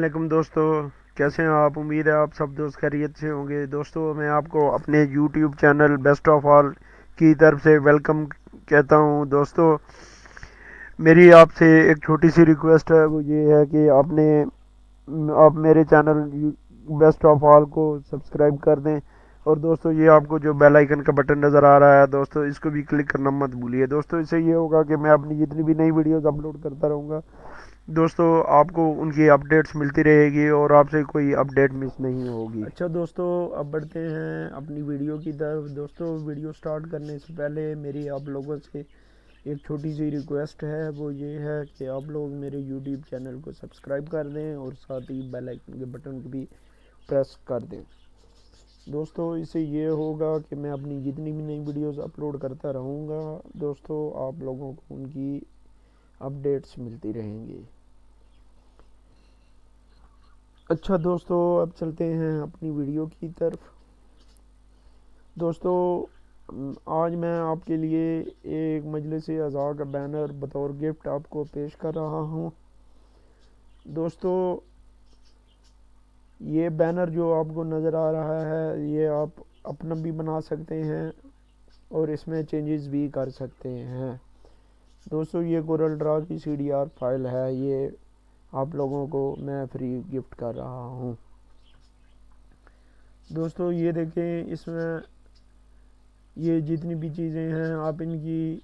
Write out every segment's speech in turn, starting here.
علیکم دوستو، کیسے ہیں آپ؟ امید ہے آپ سب دوست خیریت سے ہوں گے۔ دوستو میں آپ کو اپنے YouTube channel best of all کی طرف سے ویلکم کہتا ہوں۔ دوستو میری آپ سے ایک چھوٹی سی ریکویسٹ ہے، وہ یہ ہے کہ آپ میرے چینل بیسٹ آف آل کو سبسکرائب کر دیں، اور دوستو یہ آپ کو جو بیل آئیکن کا بٹن نظر آ رہا ہے دوستو، اس کو بھی کلک کرنا مت بھولیے دوستو۔ اس سے یہ ہوگا کہ میں اپنی جتنی بھی نئی ویڈیوز اپلوڈ کرتا رہوں گا دوستو، آپ کو ان کی اپڈیٹس ملتی رہے گی اور آپ سے کوئی اپڈیٹ مس نہیں ہوگی۔ اچھا دوستو، اب بڑھتے ہیں اپنی ویڈیو کی طرف۔ دوستو ویڈیو سٹارٹ کرنے سے پہلے میری آپ لوگوں سے ایک چھوٹی سی ریکویسٹ ہے، وہ یہ ہے کہ آپ لوگ میرے یوٹیوب چینل کو سبسکرائب کر دیں اور ساتھ ہی بیل آئیکن کے بٹن کو بھی پریس کر دیں دوستو۔ اس سے یہ ہوگا کہ میں اپنی جتنی بھی نئی ویڈیوز اپلوڈ کرتا رہوں گا دوستو، آپ لوگوں کو ان کی اپڈیٹس ملتی رہیں گی۔ اچھا دوستو، اب چلتے ہیں اپنی ویڈیو کی طرف۔ دوستو آج میں آپ کے لیے ایک مجلس-ے-اعزا کا بینر بطور گفٹ آپ کو پیش کر رہا ہوں دوستو۔ یہ بینر جو آپ کو نظر آ رہا ہے، یہ آپ اپنا بھی بنا سکتے ہیں اور اس میں چینجز بھی کر سکتے ہیں دوستو۔ یہ کورل ڈرا کی CDR فائل ہے، یہ آپ لوگوں کو میں فری گفٹ کر رہا ہوں دوستو۔ یہ دیکھیں، اس میں یہ جتنی بھی چیزیں ہیں آپ ان کی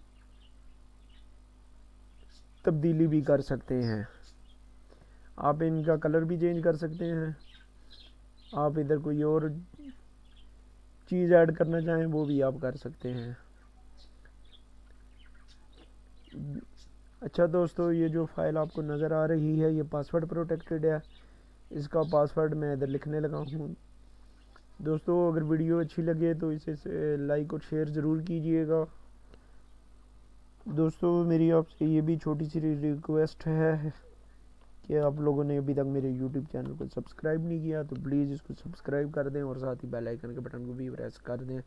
تبدیلی بھی کر سکتے ہیں، آپ ان کا کلر بھی چینج کر سکتے ہیں، آپ ادھر کوئی اور چیز ایڈ کرنا چاہیں وہ بھی آپ کر سکتے ہیں۔ اچھا دوستو، یہ جو فائل آپ کو نظر آ رہی ہے یہ پاسورڈ پروٹیکٹڈ ہے، اس کا پاسورڈ میں ادھر لکھنے لگا ہوں دوستو۔ اگر ویڈیو اچھی لگے تو اسے لائک اور شیئر ضرور کیجئے گا دوستو۔ میری آپ سے یہ بھی چھوٹی سی ریکویسٹ ہے کہ آپ لوگوں نے ابھی تک میرے یوٹیوب چینل کو سبسکرائب نہیں کیا تو پلیز اس کو سبسکرائب کر دیں اور ساتھ ہی بیل آئیکن کے بٹن کو بھی پریس کر دیں۔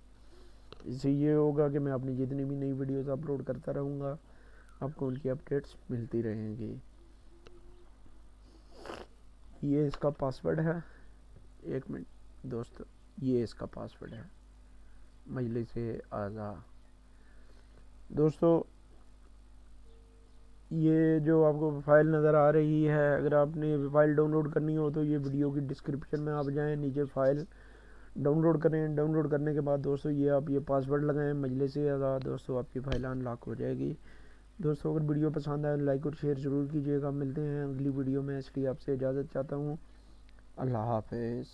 اس سے یہ ہوگا کہ میں اپنی جتنی بھی نئی ویڈیوز اپلوڈ کرتا رہوں گا آپ کو ان کی اپڈیٹس ملتی رہیں گی۔ یہ اس کا پاسورڈ ہے، ایک منٹ دوستو، یہ اس کا پاسورڈ ہے مجلس-ے-اعزا دوستو۔ یہ جو آپ کو فائل نظر آ رہی ہے، اگر آپ نے فائل ڈاؤن لوڈ کرنی ہو تو یہ ویڈیو کی ڈسکرپشن میں آپ جائیں، نیچے فائل ڈاؤن لوڈ کریں۔ ڈاؤن لوڈ کرنے کے بعد دوستو یہ آپ یہ پاسورڈ لگائیں مجلس-ے-اعزا دوستو، آپ کی فائل انلاک ہو جائے گی دوستو۔ اگر ویڈیو پسند آئے لائک اور شیئر ضرور کیجیے گا۔ ملتے ہیں اگلی ویڈیو میں، اس لیے آپ سے اجازت چاہتا ہوں، اللہ حافظ۔